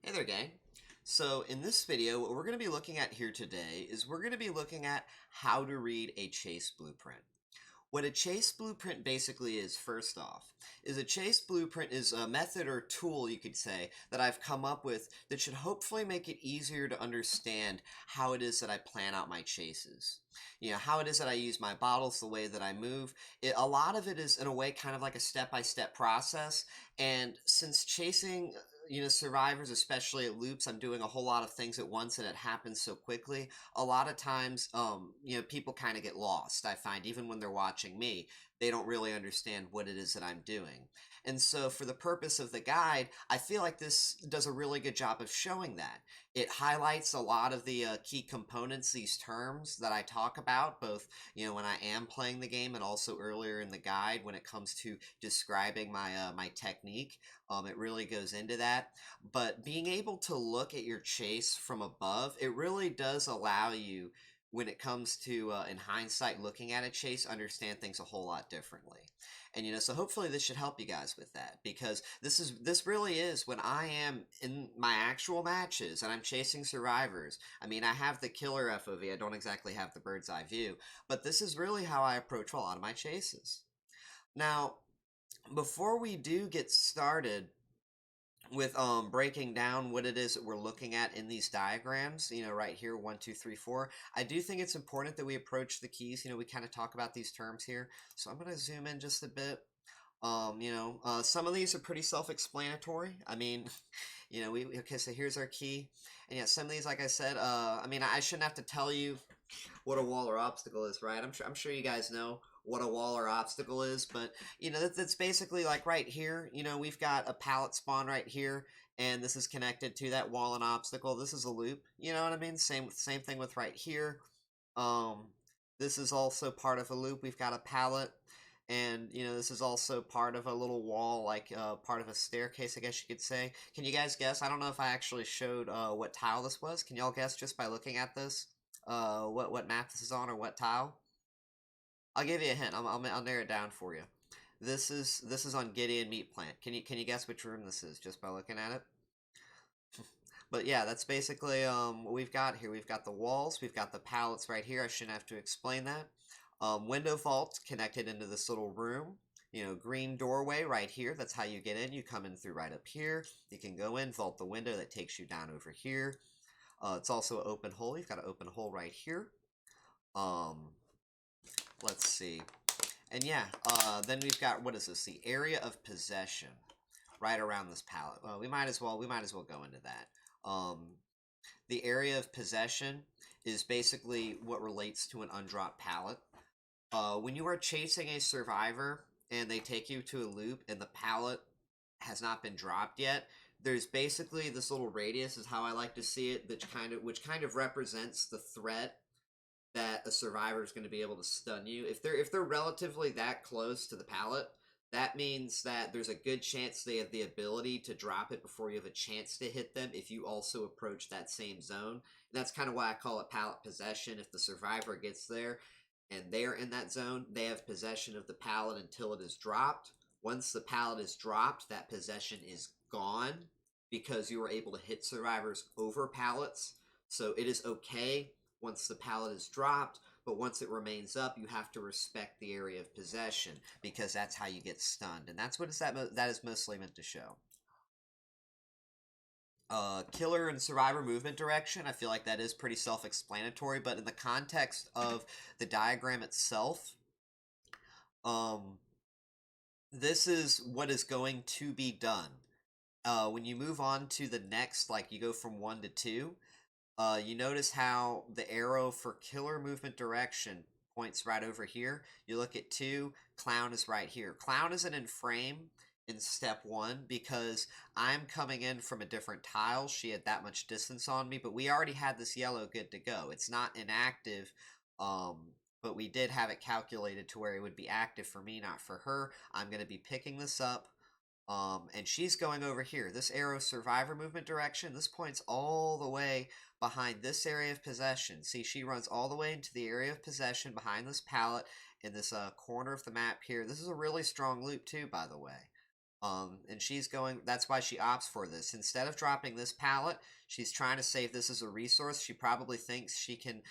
Hey there, gang. So in this video, what we're going to be looking at here today is we're going to be looking at how to read a chase blueprint. What a chase blueprint basically is, first off, is a chase blueprint is a method or tool, you could say, that I've come up with that should hopefully make it easier to understand how it is that I plan out my chases. How it is that I use my bottles, the way that I move. A lot of it is, in a way, kind of like a step-by-step process. And since chasing survivors, especially at loops, I'm doing a whole lot of things at once and it happens so quickly. A lot of times, people kind of get lost. I find even when they're watching me, they don't really understand what it is that I'm doing. And so, for the purpose of the guide, I feel like this does a really good job of showing that. It highlights a lot of the key components, these terms that I talk about, both when I am playing the game and also earlier in the guide when it comes to describing my technique. It really goes into that. But being able to look at your chase from above, it really does allow you, when it comes to, in hindsight, looking at a chase, understand things a whole lot differently. And so hopefully this should help you guys with that, because this really is when I am in my actual matches and I'm chasing survivors. I mean, I have the killer FOV, I don't exactly have the bird's eye view, but this is really how I approach a lot of my chases. Now, before we do get started with breaking down what it is that we're looking at in these diagrams, right here, 1 2 3 4, I do think it's important that we approach the keys. We kind of talk about these terms here, so I'm going to zoom in just a bit. Some of these are pretty self-explanatory. I mean, okay, so here's our key. And yeah, some of these, like I said, I mean, I shouldn't have to tell you what a wall or obstacle is, right? I'm sure you guys know what a wall or obstacle is, but that's basically like right here. We've got a pallet spawn right here, and this is connected to that wall and obstacle. This is a loop. You know what I mean? Same thing with right here. Um, this is also part of a loop. We've got a pallet, and this is also part of a little wall, like part of a staircase, I guess you could say. Can you guys guess? I don't know if I actually showed what tile this was. Can y'all guess just by looking at this? What map this is on, or what tile? I'll give you a hint. I'll narrow it down for you. This is on Gideon Meat Plant. Can you guess which room this is just by looking at it? But yeah, that's basically what we've got here. We've got the walls. We've got the pallets right here. I shouldn't have to explain that. Window vault connected into this little room. Green doorway right here. That's how you get in. You come in through right up here. You can go in, vault the window that takes you down over here. It's also an open hole. You've got an open hole right here. Um, let's see. And yeah, then we've got, what is this? The area of possession, right around this pallet. Well, we might as well go into that. The area of possession is basically what relates to an undropped pallet. When you are chasing a survivor and they take you to a loop and the pallet has not been dropped yet, there's basically this little radius, is how I like to see it, which kind of represents the threat that a survivor is going to be able to stun you. If they're relatively that close to the pallet, that means that there's a good chance they have the ability to drop it before you have a chance to hit them if you also approach that same zone. And that's kind of why I call it pallet possession. If the survivor gets there and they're in that zone, they have possession of the pallet until it is dropped. Once the pallet is dropped, that possession is gone because you were able to hit survivors over pallets. So it is okay once the pallet is dropped, but once it remains up, you have to respect the area of possession, because that's how you get stunned, and that's what that is mostly meant to show. Killer and survivor movement direction, I feel like that is pretty self-explanatory, but in the context of the diagram itself, um, this is what is going to be done. When you move on to the next, like you go from 1 to 2, you notice how the arrow for killer movement direction points right over here. You look at 2, clown is right here. Clown isn't in frame in step 1 because I'm coming in from a different tile. She had that much distance on me, but we already had this yellow good to go. It's not inactive, but we did have it calculated to where it would be active for me, not for her. I'm going to be picking this up. And she's going over here. This arrow survivor movement direction, this points all the way behind this area of possession. See, she runs all the way into the area of possession behind this pallet in this corner of the map here. This is a really strong loop too, by the way. And she's going, that's why she opts for this. Instead of dropping this pallet, she's trying to save this as a resource. She probably thinks she can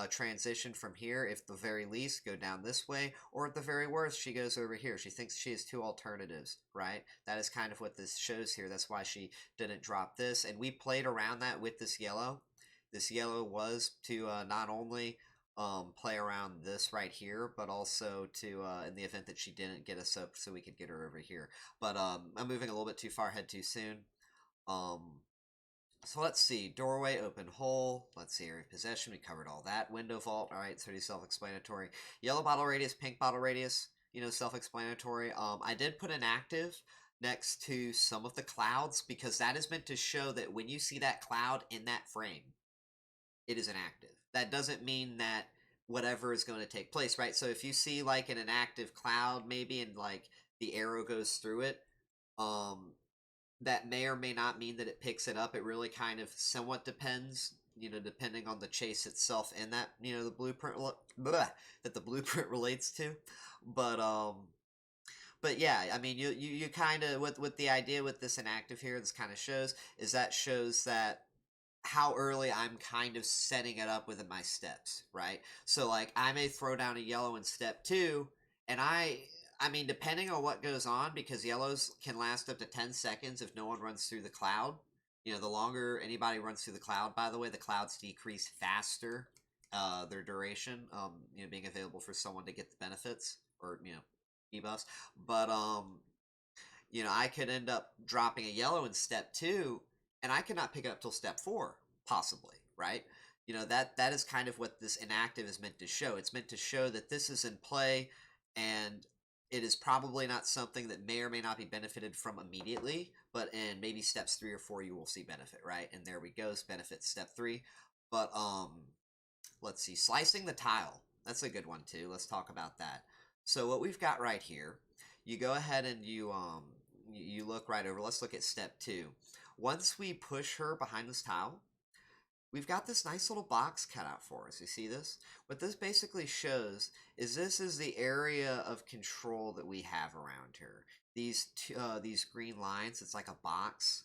transition from here, if the very least, go down this way, or at the very worst, she goes over here. She thinks she has two alternatives, right? That is kind of what this shows here. That's why she didn't drop this. And we played around that with this yellow. This yellow was to not only play around this right here, but also to, in the event that she didn't get us up, so we could get her over here. But I'm moving a little bit too far ahead too soon. Um, so let's see. Doorway, open hole. Let's see, area of possession. We covered all that. Window vault. All right, it's pretty self-explanatory. Yellow bottle radius, pink bottle radius. You know, self-explanatory. I did put an active next to some of the clouds because that is meant to show that when you see that cloud in that frame, it is inactive. That doesn't mean that whatever is going to take place, right? So if you see like an inactive cloud maybe and like the arrow goes through it, um that may or may not mean that it picks it up. It really kind of somewhat depends, you know, depending on the chase itself and that, you know, the blueprint that the blueprint relates to. But yeah, I mean, you kind of with the idea with this inactive here, this kind of shows that how early I'm kind of setting it up within my steps, right? So like I may throw down a yellow in step 2, and I mean depending on what goes on, because yellows can last up to 10 seconds if no one runs through the cloud. You know, the longer anybody runs through the cloud, by the way, the clouds decrease faster, their duration, you know, being available for someone to get the benefits, or, you know, debuffs. But you know, I could end up dropping a yellow in step 2, and I could not pick it up till step 4, possibly, right? You know, that is kind of what this inactive is meant to show. It's meant to show that this is in play, and it is probably not something that may or may not be benefited from immediately, but in maybe steps 3 or 4 you will see benefit, right? And there we go, benefit step 3. But let's see, slicing the tile. That's a good one too. Let's talk about that. So what we've got right here, you go ahead and you look right over. Let's look at step 2. Once we push her behind this tile, we've got this nice little box cut out for us. You see this? What this basically shows is this is the area of control that we have around her. These green lines, it's like a box,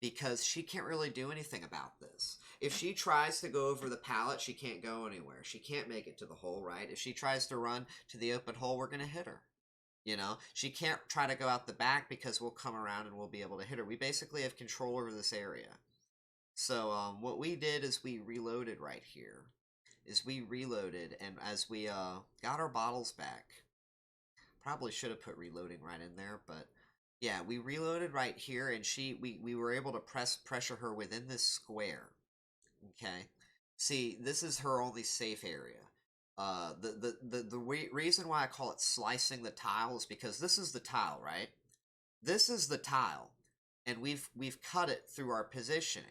because she can't really do anything about this. If she tries to go over the pallet, she can't go anywhere. She can't make it to the hole, right? If she tries to run to the open hole, we're going to hit her. You know, she can't try to go out the back because we'll come around and we'll be able to hit her. We basically have control over this area. So what we did is we reloaded right here. And as we got our bottles back, probably should have put reloading right in there, but yeah, we reloaded right here, and we were able to pressure her within this square. Okay, see, this is her only safe area. The reason why I call it slicing the tile is because this is the tile, right? This is the tile, and we've cut it through our positioning.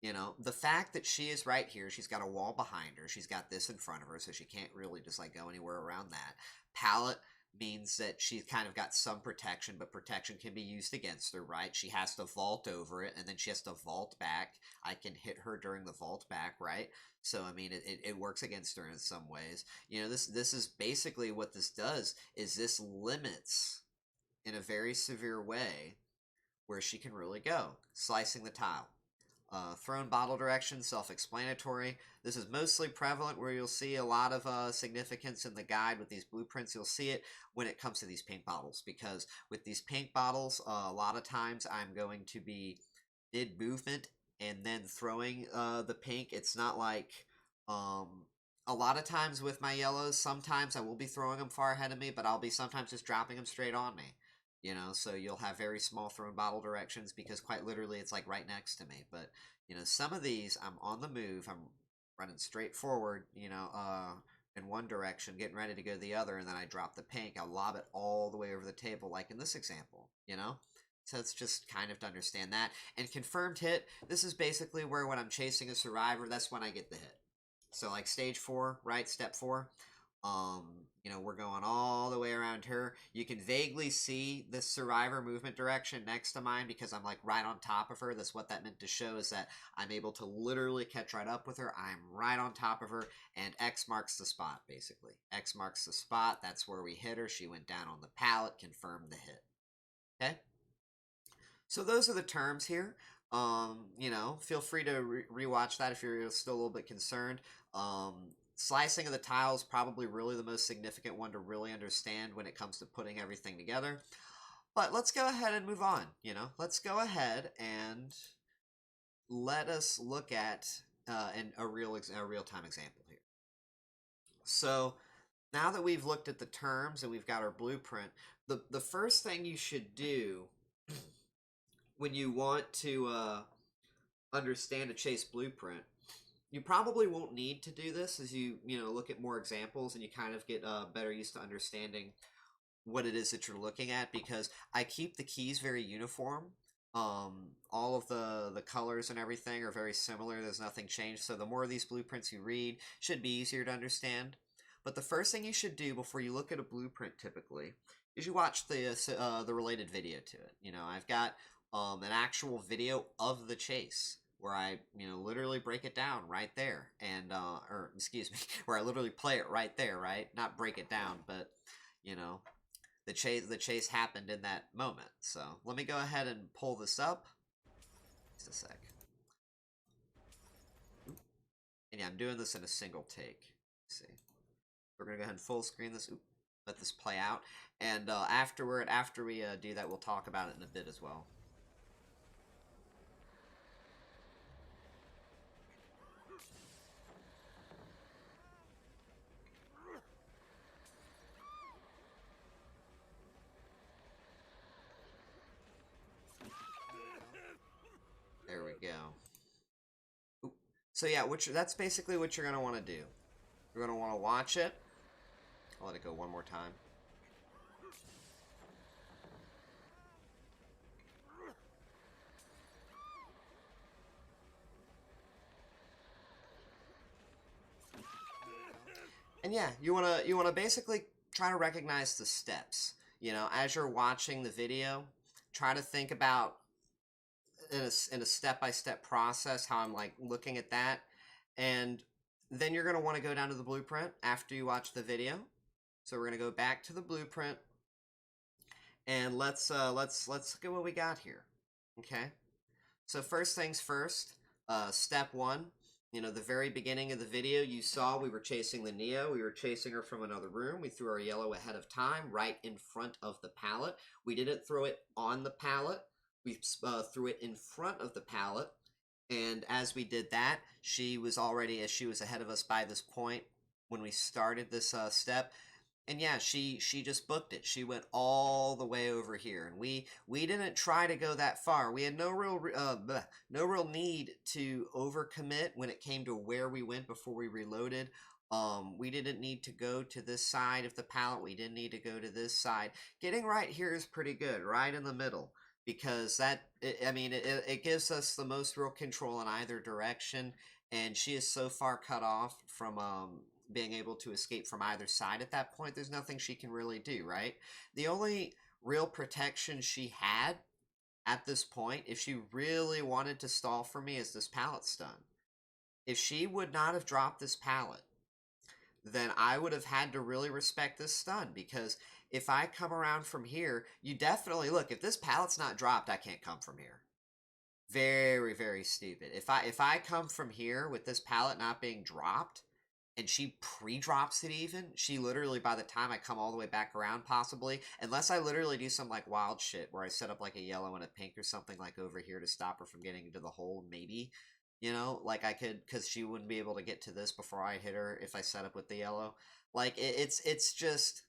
You know, the fact that she is right here, she's got a wall behind her, she's got this in front of her, so she can't really just like go anywhere around that. Pallet means that she's kind of got some protection, but protection can be used against her, right? She has to vault over it, and then she has to vault back. I can hit her during the vault back, right? So I mean, it works against her in some ways. You know, this is basically what this does, is this limits in a very severe way where she can really go. Slicing the tile. Thrown bottle direction, self-explanatory. This is mostly prevalent where you'll see a lot of significance in the guide with these blueprints. You'll see it when it comes to these pink bottles, because with these pink bottles, a lot of times I'm going to be mid-movement and then throwing the pink. It's not like a lot of times with my yellows, sometimes I will be throwing them far ahead of me, but I'll be sometimes just dropping them straight on me. You know, so you'll have very small thrown bottle directions because quite literally it's like right next to me. But, you know, some of these I'm on the move, I'm running straight forward, you know, in one direction, getting ready to go the other, and then I drop the pink, I'll lob it all the way over the table, like in this example, you know? So it's just kind of to understand that. And confirmed hit, this is basically where when I'm chasing a survivor, that's when I get the hit. So like stage 4, right, step 4, you know, we're going all the way around her. You can vaguely see the survivor movement direction next to mine because I'm like right on top of her. That's what that meant to show, is that I'm able to literally catch right up with her. I'm right on top of her, and X marks the spot, basically. X marks the spot. That's where we hit her. She went down on the pallet, confirmed the hit. Okay, so those are the terms here. Feel free to rewatch that if you're still a little bit concerned. Slicing of the tile is probably really the most significant one to really understand when it comes to putting everything together. But let's go ahead and move on. Let's go ahead and let us look at a real-time example here. So now that we've looked at the terms and we've got our blueprint, the first thing you should do when you want to understand a chase blueprint, you probably won't need to do this as you look at more examples and you kind of get better used to understanding what it is that you're looking at, because I keep the keys very uniform. All of the colors and everything are very similar. There's nothing changed. So the more of these blueprints you read, should be easier to understand. But the first thing you should do before you look at a blueprint typically is you watch the related video to it. I've got an actual video of the chase where I literally break it down right there, and or excuse me, where I literally play it right there, right? Not break it down, but the chase happened in that moment. So let me go ahead and pull this up. Just a sec. And yeah, I'm doing this in a single take. Let's see. We're gonna go ahead and full screen this. Let this play out, and after we do that, we'll talk about it in a bit as well. There we go. So yeah, that's basically what you're gonna want to do. You're gonna want to watch it. I'll let it go one more time. And yeah, you wanna basically try to recognize the steps. As you're watching the video, try to think about in a step-by-step process how I'm like looking at that, and then you're gonna want to go down to the blueprint after you watch the video. So we're gonna go back to the blueprint, and let's look at what we got here. Okay. So first things first, step one. The very beginning of the video, you saw we were chasing the Neo. We were chasing her from another room. We threw our yellow ahead of time, right in front of the pallet. We didn't throw it on the pallet. We threw it in front of the pallet. And as we did that, she was ahead of us by this point when we started this step. And yeah, she just booked it. She went all the way over here, and we didn't try to go that far. We had no real need to overcommit when it came to where we went before we reloaded. We didn't need to go to this side of the pallet. We didn't need to go to this side. Getting right here is pretty good, right in the middle, because it gives us the most real control in either direction. And she is so far cut off from being able to escape from either side at that point. There's nothing she can really do, right? The only real protection she had at this point, if she really wanted to stall for me, is this pallet stun. If she would not have dropped this pallet, then I would have had to really respect this stun, because if I come around from here, you definitely look, if this pallet's not dropped, I can't come from here. Very, very stupid. If I come from here with this pallet not being dropped, and she pre-drops it even, she literally, by the time I come all the way back around, possibly, unless I literally do some like wild shit where I set up like a yellow and a pink or something like over here to stop her from getting into the hole, maybe, like I could, because she wouldn't be able to get to this before I hit her if I set up with the yellow. Like it's just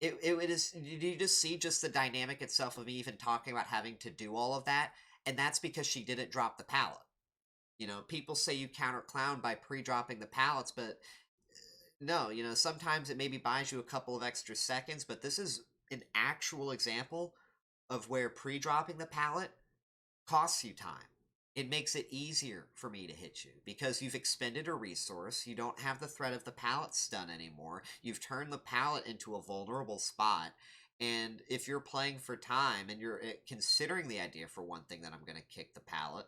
it is, you just see just the dynamic itself of me even talking about having to do all of that, and that's because she didn't drop the pallet. People say you counter clown by pre-dropping the pallets, but no, sometimes it maybe buys you a couple of extra seconds, but this is an actual example of where pre-dropping the pallet costs you time. It makes it easier for me to hit you because you've expended a resource. You don't have the threat of the pallet stun anymore. You've turned the pallet into a vulnerable spot. And if you're playing for time and you're considering the idea, for one thing, that I'm going to kick the pallet,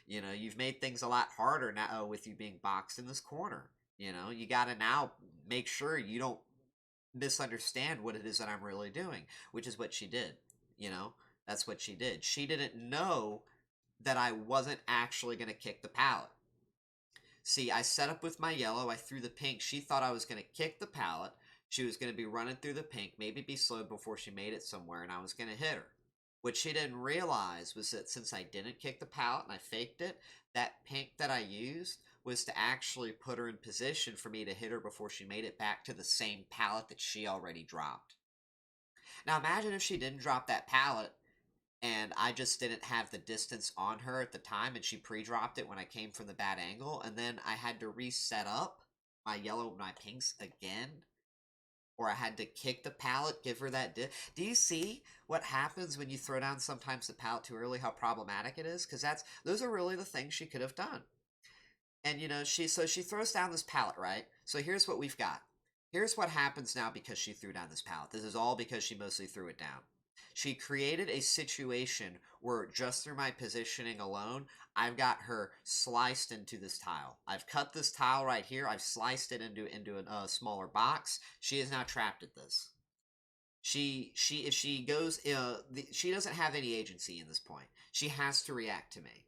you've made things a lot harder now with you being boxed in this corner. You got to now make sure you don't misunderstand what it is that I'm really doing, which is what she did. That's what she did. She didn't know that I wasn't actually going to kick the pallet. See, I set up with my yellow, I threw the pink. She thought I was going to kick the pallet. She was going to be running through the pink, maybe be slowed before she made it somewhere, and I was going to hit her. What she didn't realize was that since I didn't kick the pallet and I faked it, that pink that I used was to actually put her in position for me to hit her before she made it back to the same pallet that she already dropped. Now imagine if she didn't drop that pallet and I just didn't have the distance on her at the time, and she pre-dropped it when I came from the bad angle, and then I had to reset up my yellow and my pinks again, or I had to kick the pallet, give her that do you see what happens when you throw down sometimes the pallet too early, how problematic it is? Because those are really the things she could have done. And you know, she throws down this pallet, right? So here's what we've got. Here's what happens now because she threw down this pallet. This is all because she mostly threw it down. She created a situation where just through my positioning alone, I've got her sliced into this tile. I've cut this tile right here. I've sliced it into a smaller box. She is now trapped at this. If she goes, she doesn't have any agency in this point. She has to react to me.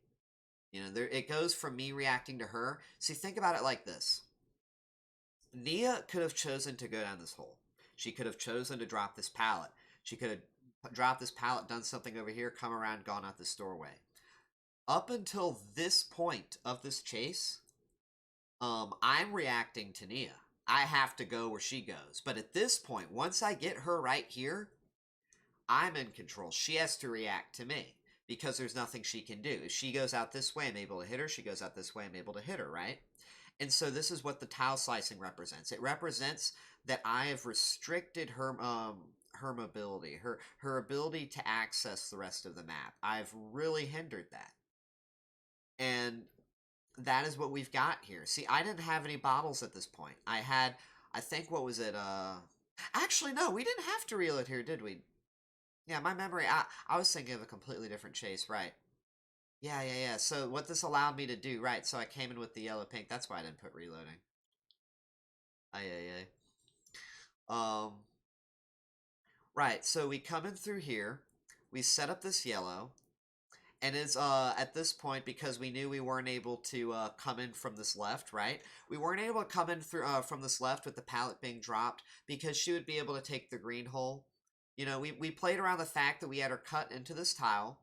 You know, it goes from me reacting to her. See, think about it like this. Nia could have chosen to go down this hole. She could have chosen to drop this pallet. She could have dropped this pallet, done something over here, come around, gone out this doorway. Up until this point of this chase, I'm reacting to Nia. I have to go where she goes. But at this point, once I get her right here, I'm in control. She has to react to me because there's nothing she can do. If she goes out this way, I'm able to hit her. She goes out this way, I'm able to hit her, right? And so this is what the tile slicing represents. It represents that I have restricted her her mobility, her ability to access the rest of the map. I've really hindered that. And that is what we've got here. See, I didn't have any bottles at this point. I had, I think, what was it? Actually, no, we didn't have to reel it here, did we? Yeah, my memory, I was thinking of a completely different chase, right? Yeah. So what this allowed me to do, right? So I came in with the yellow pink. That's why I didn't put reloading. Ay. Right. So we come in through here. We set up this yellow. And it's at this point, because we knew we weren't able to come in from this left, right? We weren't able to come in through from this left with the pallet being dropped because she would be able to take the green hole. You know, we played around the fact that we had her cut into this tile,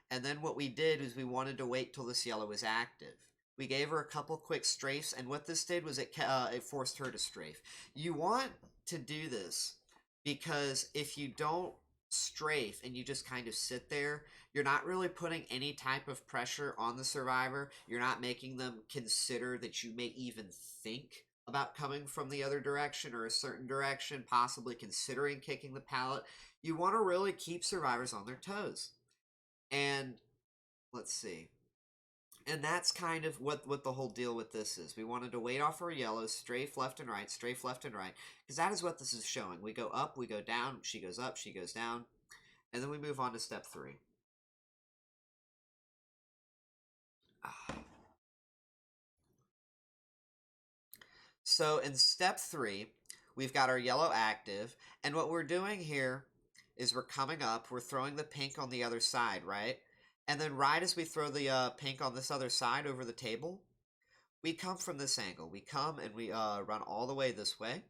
and then what we did is we wanted to wait till this yellow was active. We gave her a couple quick strafes, and what this did was it forced her to strafe. You want to do this because if you don't strafe and you just kind of sit there, you're not really putting any type of pressure on the survivor. You're not making them consider that you may even think about coming from the other direction or a certain direction, possibly considering kicking the pallet. You want to really keep survivors on their toes. And let's see. And that's kind of what the whole deal with this is. We wanted to wait off our yellow, strafe left and right, strafe left and right, because that is what this is showing. We go up, we go down, she goes up, she goes down, and then we move on to step 3. So in step 3, we've got our yellow active, and what we're doing here is we're coming up, we're throwing the pink on the other side, right? And then right as we throw the pink on this other side over the table, we come from this angle. We come and we run all the way this way.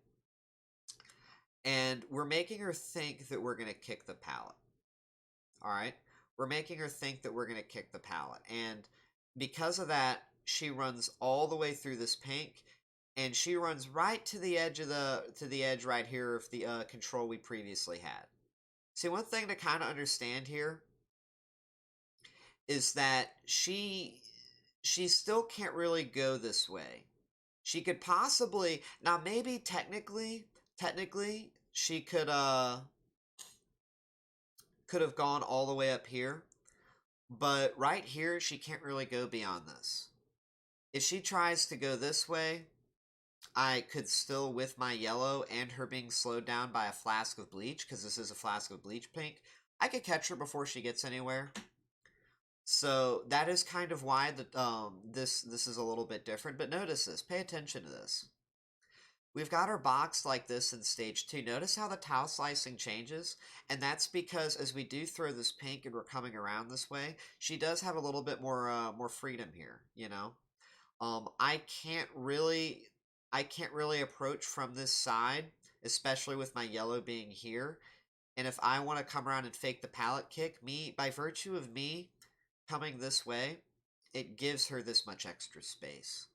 And we're making her think that we're going to kick the pallet. All right? We're making her think that we're going to kick the pallet. And because of that, she runs all the way through this pink. And she runs right to the edge of the edge right here of the control we previously had. See, one thing to kind of understand here is that she still can't really go this way. She could possibly, now maybe technically she could have gone all the way up here, but right here she can't really go beyond this. If she tries to go this way, I could still, with my yellow and her being slowed down by a flask of bleach, because this is a flask of bleach pink, I could catch her before she gets anywhere. So that is kind of why this is a little bit different. But notice this. Pay attention to this. We've got her boxed like this in stage 2. Notice how the tile slicing changes? And that's because as we do throw this pink and we're coming around this way, she does have a little bit more freedom here, you know? I can't really approach from this side, especially with my yellow being here. And if I want to come around and fake the pallet kick, by virtue of me coming this way, it gives her this much extra space.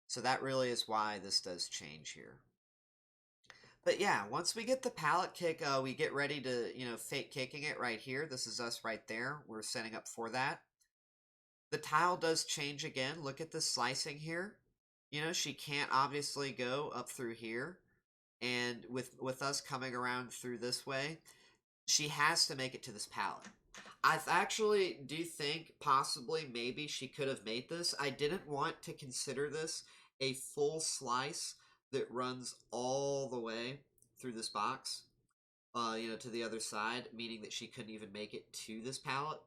So that really is why this does change here. But yeah, once we get the pallet kick, we get ready to, fake kicking it right here. This is us right there. We're setting up for that. The tile does change again. Look at the slicing here. She can't obviously go up through here. And with us coming around through this way, she has to make it to this pallet. I actually do think possibly maybe she could have made this. I didn't want to consider this a full slice that runs all the way through this box, to the other side, meaning that she couldn't even make it to this pallet.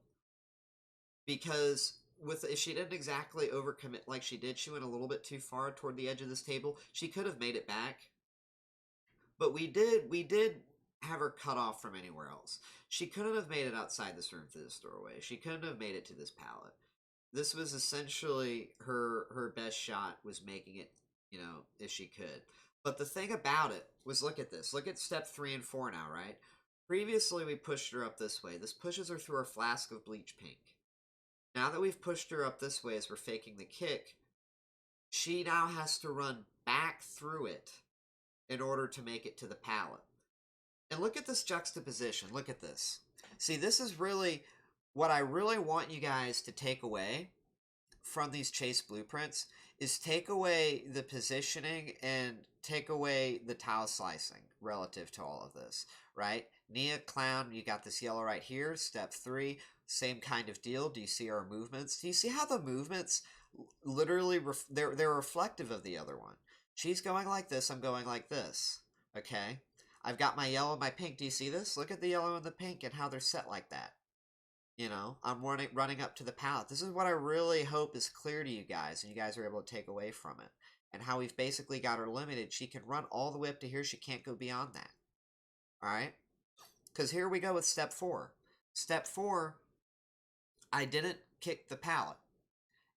Because if she didn't exactly overcommit like she did, she went a little bit too far toward the edge of this table. She could have made it back. But we did have her cut off from anywhere else. She couldn't have made it outside this room through this doorway. She couldn't have made it to this pallet. This was essentially her best shot, was making it, if she could. But the thing about it was, look at this. Look at step 3 and 4 now, right? Previously, we pushed her up this way. This pushes her through our flask of bleach pink. Now that we've pushed her up this way as we're faking the kick, she now has to run back through it in order to make it to the pallet. And look at this juxtaposition. Look at this. See, this is really what I really want you guys to take away from these chase blueprints, is take away the positioning and take away the tile slicing relative to all of this, right? Nia, Clown, you got this yellow right here. Step 3, same kind of deal. Do you see our movements? Do you see how the movements literally, they're reflective of the other one? She's going like this, I'm going like this, okay? I've got my yellow and my pink. Do you see this? Look at the yellow and the pink and how they're set like that. I'm running up to the palette. This is what I really hope is clear to you guys, and you guys are able to take away from it. And how we've basically got her limited. She can run all the way up to here. She can't go beyond that. Alright? Because here we go with step 4. Step 4, I didn't kick the palette.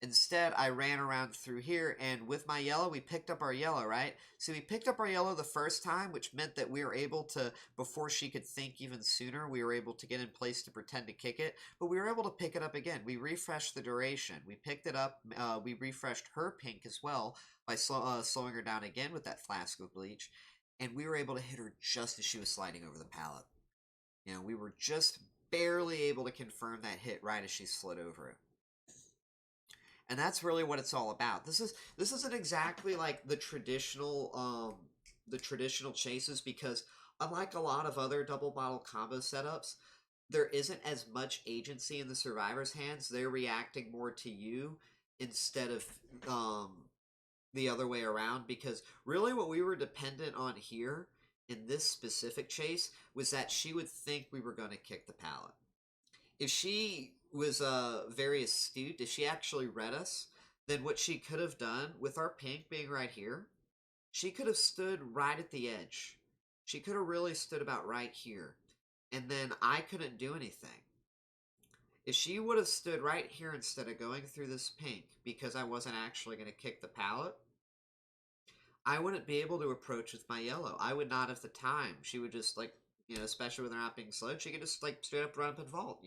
Instead, I ran around through here, and with my yellow, we picked up our yellow, right? So we picked up our yellow the first time, which meant that we were able to, before she could think even sooner, we were able to get in place to pretend to kick it, but we were able to pick it up again. We refreshed the duration. We picked it up, we refreshed her pink as well by slowing her down again with that flask of bleach, and we were able to hit her just as she was sliding over the pallet. We were just barely able to confirm that hit right as she slid over it. And that's really what it's all about. This isn't exactly like the traditional chases, because unlike a lot of other double bottle combo setups, there isn't as much agency in the survivor's hands. They're reacting more to you instead of the other way around, because really what we were dependent on here in this specific chase was that she would think we were going to kick the pallet. If she was very astute, if she actually read us, then what she could have done with our pink being right here, she could have stood right at the edge. She could have really stood about right here, and then I couldn't do anything. If she would have stood right here instead of going through this pink, because I wasn't actually going to kick the pallet, I wouldn't be able to approach with my yellow. I would not have the time. She would just, especially when they're not being slowed, she could just, straight up run up and vault,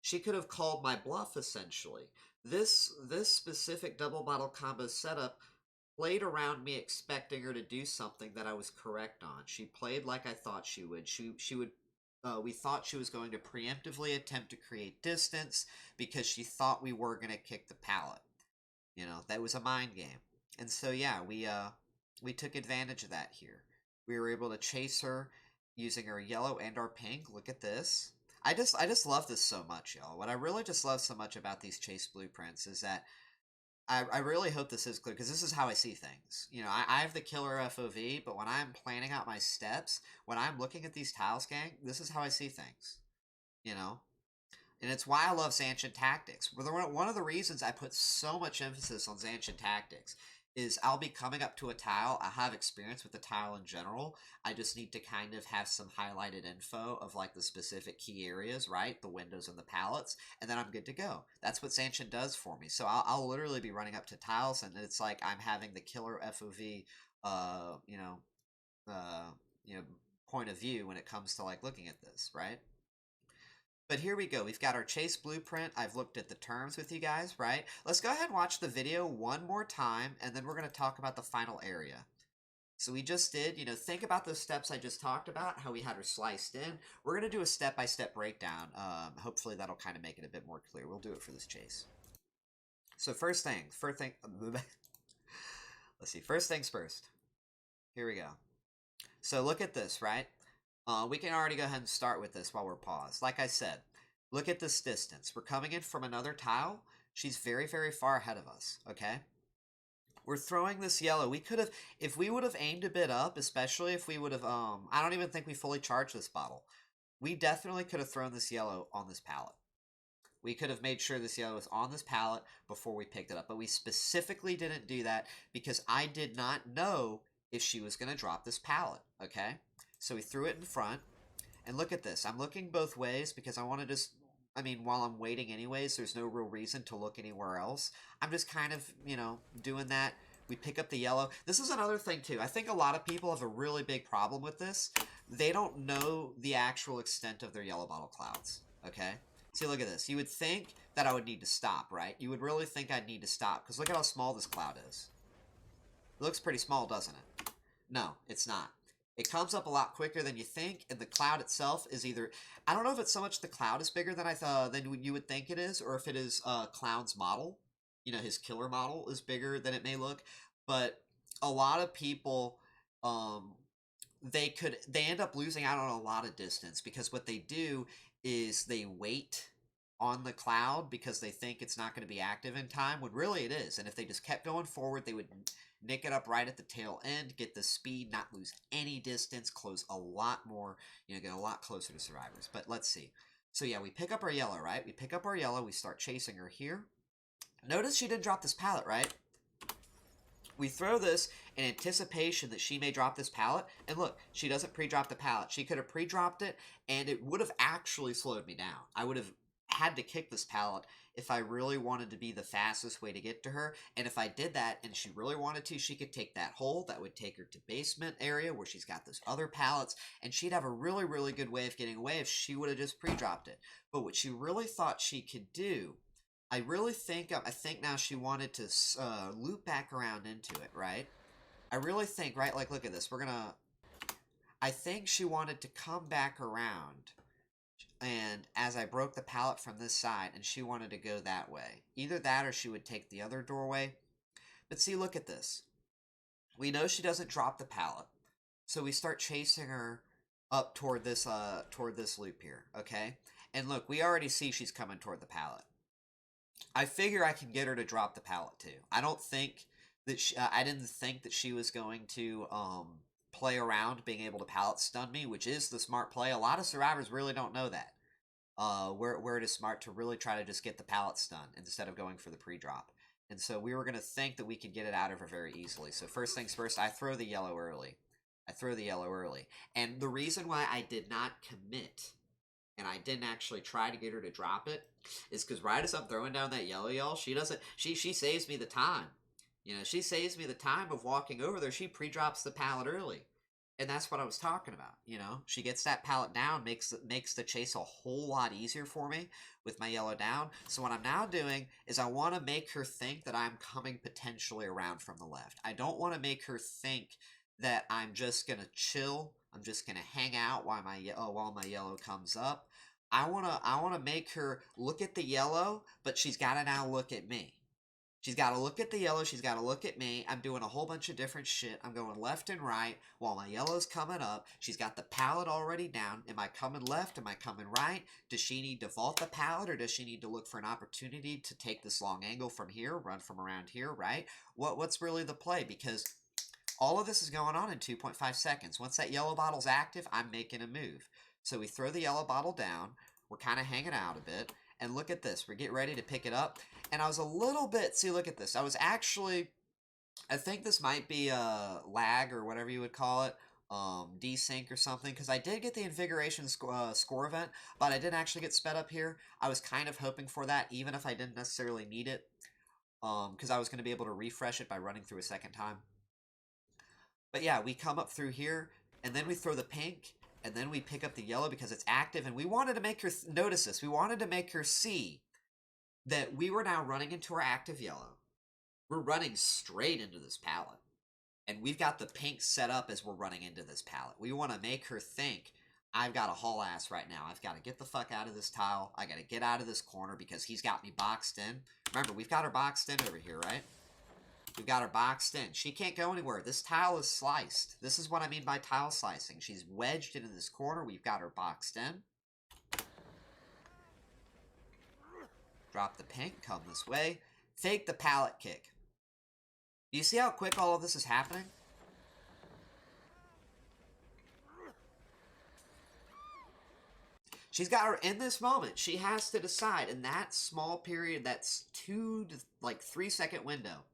She could have called my bluff, essentially. This specific double bottle combo setup played around me expecting her to do something that I was correct on. She played like I thought she would. We thought she was going to preemptively attempt to create distance because she thought we were going to kick the pallet. That was a mind game. And so, yeah, we took advantage of that here. We were able to chase her using our yellow and our pink. Look at this. I just love this so much, y'all. What I really just love so much about these chase blueprints is that I really hope this is clear, because this is how I see things. I have the killer FOV, but when I'm planning out my steps, when I'm looking at these tiles, gang, this is how I see things. And it's why I love Zancian Tactics. One of the reasons I put so much emphasis on Zancian Tactics is I'll be coming up to a tile. I have experience with the tile in general. I just need to kind of have some highlighted info of like the specific key areas, right? The windows and the pallets, and then I'm good to go. That's what Sanchin does for me. So I'll literally be running up to tiles, and it's like I'm having the killer FOV, uh, you know, uh, you know, point of view when it comes to like looking at this, right? But here we go. We've got our chase blueprint. I've looked at the terms with you guys, right? Let's go ahead and watch the video one more time, and then we're going to talk about the final area. So we just did, think about those steps I just talked about, how we had her sliced in. We're going to do a step-by-step breakdown. Hopefully that'll kind of make it a bit more clear. We'll do it for this chase. So first thing, let's see, first things first. Here we go. So look at this, right? We can already go ahead and start with this while we're paused. Like I said, look at this distance. We're coming in from another tile. She's very, very far ahead of us, okay? We're throwing this yellow. We could have, if we would have aimed a bit up, especially if we would have, I don't even think we fully charged this bottle. We definitely could have thrown this yellow on this pallet. We could have made sure this yellow was on this pallet before we picked it up. But we specifically didn't do that because I did not know if she was going to drop this pallet, okay? So we threw it in front. And look at this. I'm looking both ways because I want to just, while I'm waiting anyways, there's no real reason to look anywhere else. I'm just kind of, doing that. We pick up the yellow. This is another thing, too. I think a lot of people have a really big problem with this. They don't know the actual extent of their yellow bottle clouds, okay? See, look at this. You would think that I would need to stop, right? You would really think I'd need to stop because look at how small this cloud is. It looks pretty small, doesn't it? No, it's not. It comes up a lot quicker than you think, and the cloud itself is either... I don't know if it's so much the cloud is bigger than than you would think it is, or if it is Clown's model. His killer model is bigger than it may look. But a lot of people, they end up losing out on a lot of distance because what they do is they wait on the cloud because they think it's not going to be active in time, when really it is. And if they just kept going forward, they would nick it up right at the tail end, get the speed, not lose any distance, close a lot more, get a lot closer to survivors. But let's see. So yeah, we pick up our yellow, right? We pick up our yellow, we start chasing her here. Notice she didn't drop this pallet, right? We throw this in anticipation that she may drop this pallet, and look, she doesn't pre-drop the pallet. She could have pre-dropped it, and it would have actually slowed me down. I would have had to kick this pallet if I really wanted to be the fastest way to get to her. And if I did that and she really wanted to, she could take that hole. That would take her to basement area where she's got those other pallets, and she'd have a really, really good way of getting away if she would have just pre-dropped it. But what she really thought she could do, I think now she wanted to loop back around into it, right? I really think, right, like look at this. I think she wanted to come back around, and as I broke the pallet from this side, and she wanted to go that way. Either that or she would take the other doorway. But see, look at this. We know she doesn't drop the pallet, so we start chasing her up toward this loop here, okay? And look, we already see she's coming toward the pallet. I figure I can get her to drop the pallet too. I don't think that I didn't think that she was going to play around being able to pallet stun me, which is the smart play. A lot of survivors really don't know that. Where it is smart to really try to just get the pallet stun instead of going for the pre-drop. And so we were going to think that we could get it out of her very easily. So first things first, I throw the yellow early. And the reason why I did not commit and I didn't actually try to get her to drop it is because right as I'm throwing down that yellow, y'all, she saves me the time. She saves me the time of walking over there. She pre-drops the pallet early. And that's what I was talking about, She gets that pallet down, makes the chase a whole lot easier for me with my yellow down. So what I'm now doing is I want to make her think that I'm coming potentially around from the left. I don't want to make her think that I'm just going to chill. I'm just going to hang out while my yellow comes up. I want to make her look at the yellow, but she's got to now look at me. She's got to look at the yellow. She's got to look at me. I'm doing a whole bunch of different shit. I'm going left and right while my yellow's coming up. She's got the pallet already down. Am I coming left? Am I coming right? Does she need to vault the pallet, or does she need to look for an opportunity to take this long angle from here, run from around here, right? What's really the play? Because all of this is going on in 2.5 seconds. Once that yellow bottle's active, I'm making a move. So we throw the yellow bottle down. We're kind of hanging out a bit. And look at this. We're getting ready to pick it up. And I was a little bit... See, look at this. I was actually I think this might be a lag or whatever you would call it, desync or something, because I did get the invigoration score event, but I didn't actually get sped up here. I was kind of hoping for that, even if I didn't necessarily need it, because I was going to be able to refresh it by running through a second time. But yeah, we come up through here, and then we throw the pink, and then we pick up the yellow because it's active, and we wanted to make her notice this. We wanted to make her see that we were now running into our active yellow. We're running straight into this palette. And we've got the pink set up as we're running into this palette. We want to make her think, I've got a haul ass right now. I've got to get the fuck out of this tile. I got to get out of this corner because he's got me boxed in. Remember, we've got her boxed in over here, right? We've got her boxed in. She can't go anywhere. This tile is sliced. This is what I mean by tile slicing. She's wedged into this corner. We've got her boxed in. Drop the pink. Come this way. Fake the pallet kick. Do you see how quick all of this is happening? She's got her in this moment. She has to decide in that small period, that's 2 to like 3 second window.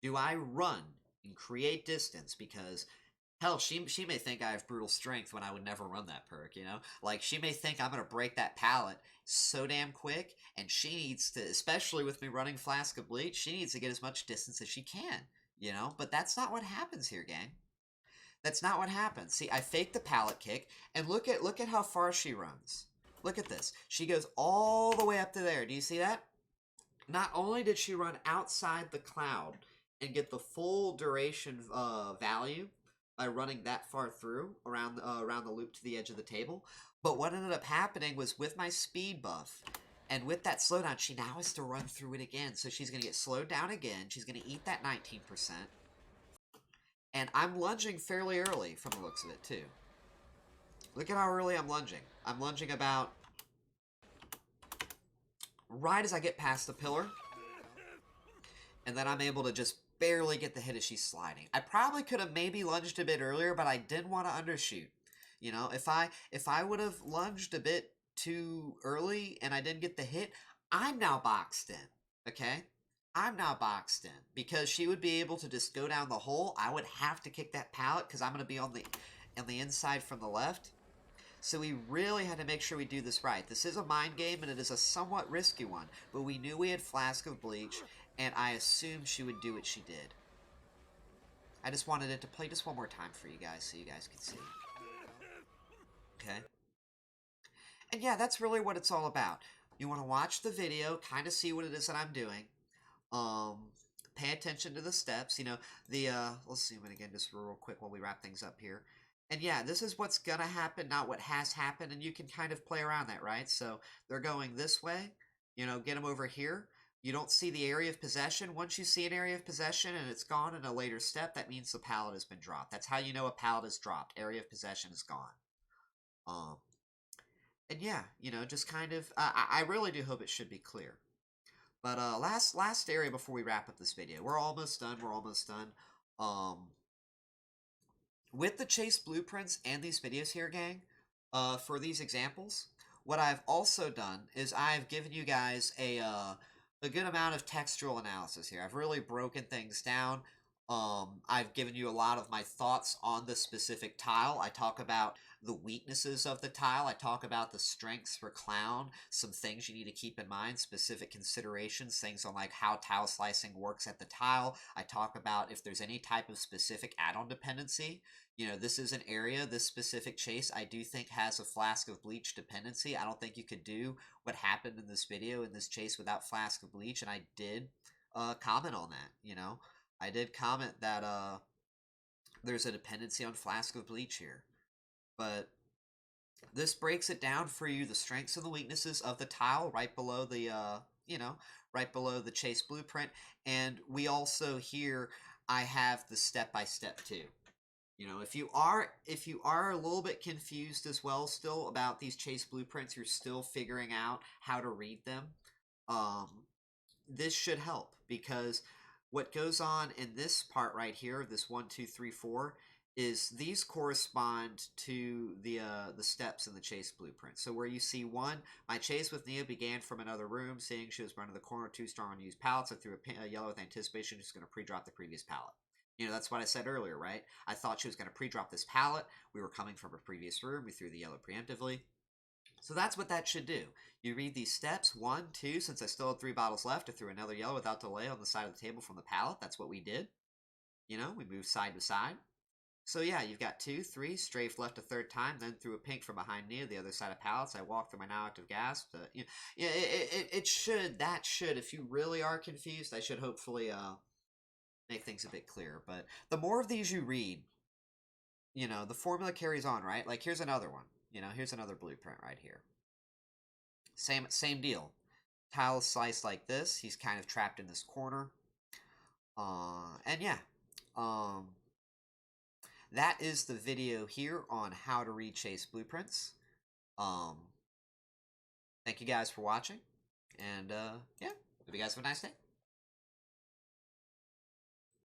Do I run and create distance? Because hell, she may think I have brutal strength when I would never run that perk, you know? Like, she may think I'm going to break that pallet so damn quick, and she needs to, especially with me running Flask of Bleach, she needs to get as much distance as she can, you know? But that's not what happens here, gang. That's not what happens. See, I fake the pallet kick, and look at how far she runs. Look at this. She goes all the way up to there. Do you see that? Not only did she run outside the cloud and get the full duration value by running that far through around the loop to the edge of the table, but what ended up happening was with my speed buff and with that slowdown, she now has to run through it again. So she's going to get slowed down again. She's going to eat that 19%. And I'm lunging fairly early from the looks of it, too. Look at how early I'm lunging. I'm lunging about right as I get past the pillar. And then I'm able to just barely get the hit as she's sliding. I probably could have maybe lunged a bit earlier, but I didn't want to undershoot. You know, if I would have lunged a bit too early and I didn't get the hit, I'm now boxed in. Okay? I'm now boxed in because she would be able to just go down the hole. I would have to kick that pallet because I'm going to be on the inside from the left. So we really had to make sure we do this right. This is a mind game and it is a somewhat risky one, but we knew we had Flask of Bleach and I assumed she would do what she did. I just wanted it to play just one more time for you guys so you guys could see. Okay? And yeah, that's really what it's all about. You want to watch the video, kind of see what it is that I'm doing. Pay attention to the steps. You know, let's zoom in again just real quick while we wrap things up here. And yeah, this is what's gonna happen, not what has happened, and you can kind of play around that, right? So they're going this way, you know, get them over here. You don't see the area of possession. Once you see an area of possession and it's gone in a later step, that means the pallet has been dropped. That's how you know a pallet is dropped. Area of possession is gone. Um, and yeah, you know, just kind of, I really do hope it should be clear. But last area before we wrap up this video. We're almost done. We're almost done. With the chase blueprints and these videos here, gang, for these examples, what I've also done is I've given you guys a good amount of textual analysis here. I've really broken things down. I've given you a lot of my thoughts on the specific tile. I talk about the weaknesses of the tile. I talk about the strengths for Clown, some things you need to keep in mind, specific considerations, things on like how tile slicing works at the tile. I talk about if there's any type of specific add-on dependency. You know, this is an area, this specific chase, I do think has a Flask of Bleach dependency. I don't think you could do what happened in this video, in this chase, without Flask of Bleach, and I did comment on that, you know. I did comment that there's a dependency on Flask of Bleach here. But this breaks it down for you, the strengths and the weaknesses of the tile right below the, you know, right below the chase blueprint. And we also here, I have the step-by-step too. You know, if you are a little bit confused as well still about these chase blueprints, you're still figuring out how to read them, this should help because what goes on in this part right here, this 1, 2, 3, 4, is these correspond to the steps in the chase blueprint. So where you see 1, my chase with Nia began from another room, seeing she was running the corner, too strong on used pallets. I threw a yellow with anticipation, just going to pre-drop the previous pallet. You know, that's what I said earlier, right? I thought she was going to pre-drop this pallet. We were coming from a previous room. We threw the yellow preemptively. So that's what that should do. You read these steps, 1, 2, since I still had 3 bottles left, I threw another yellow without delay on the side of the table from the pallet. That's what we did. You know, we moved side to side. So yeah, you've got 2, 3, strafe left a third time, then threw a pink from behind Nia, the other side of pallets. I walked through my now active gasp. It should, if you really are confused, I should hopefully make things a bit clearer. But the more of these you read, you know, the formula carries on, right? Like here's another one. You know, here's another blueprint right here. Same deal. Tile sliced like this. He's kind of trapped in this corner. And yeah. That is the video here on how to read chase blueprints. Thank you guys for watching. And yeah, hope you guys have a nice day.